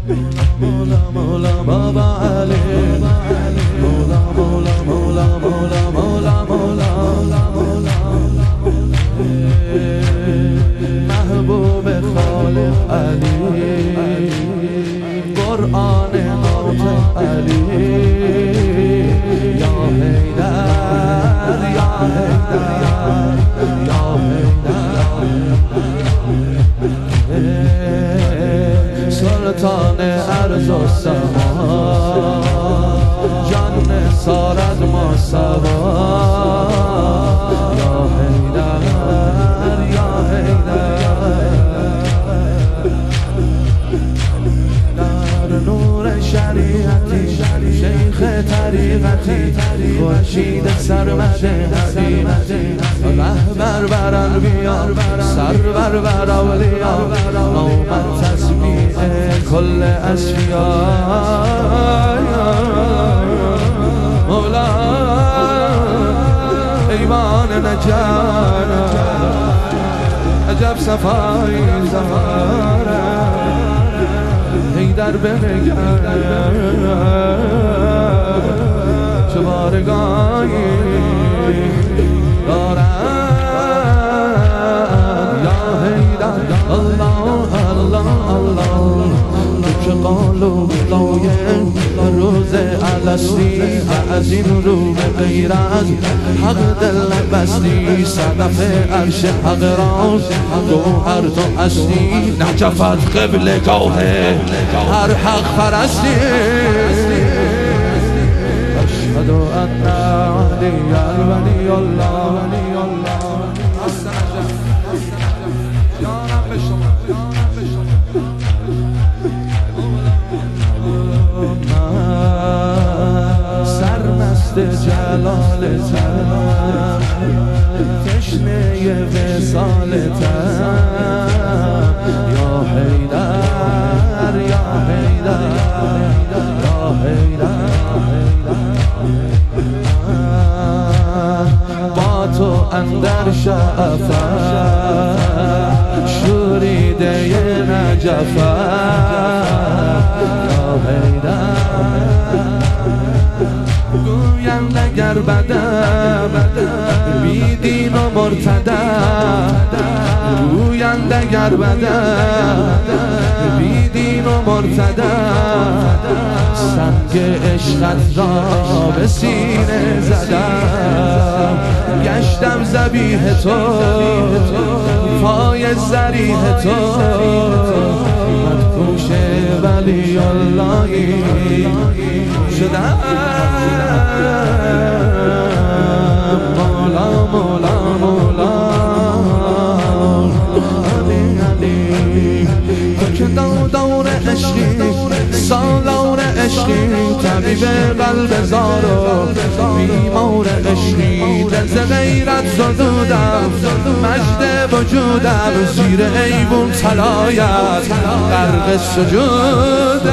مولا مولا بابا علی، مولا مولا مولا مولا مولا مولا محبوب خالق علی، قرآن ناطق علی، یا حیدر یا حیدر یا حیدر، سلطان ارض و سما، جان سارد ما سوا، یا حیدر یا حیدر، در نور شریعتی شیخ طریقتی، خورشید سرمد حقیقتی، رهبر بر انبیا سرور بر اولیا، آمد تسمیع کل اصفیا، مولا ایوان نجات، عجب صفای زهاره، حیدر بنگر چه بارگاهی دارد، یا حیدر الله الله الله، که قالوا لایم روز الستی، از این رو غیر از حق دل بستی، صدف عرش حق راز گوهر تو هستی، نجفت قبلگاه هر حق پرستی، اشهد ان علی ولی الله ولی الله. جلالتم تشنه وصالتم، یا حیدر یا حیدر یا حیدر، با تو اندر شعفت شوریده نجفت، یا حیدر گویند اگر بدم بی دین و مرتدم، گویند اگر بدم بی دین و مرتدم، سنگ عشقت را به سینه زدم، گشتم ذبیح تو پای ذریح تو، مدهوش ولی اللهی شدم، مولا مولا مولا علی علی، تو که دور عشقی سالار عشقی، طبیب قلب زار و بیمار عشقی، دل ز غیرت زدودم مجد وجودم، زیر ایوون طلایت غرق سجودم،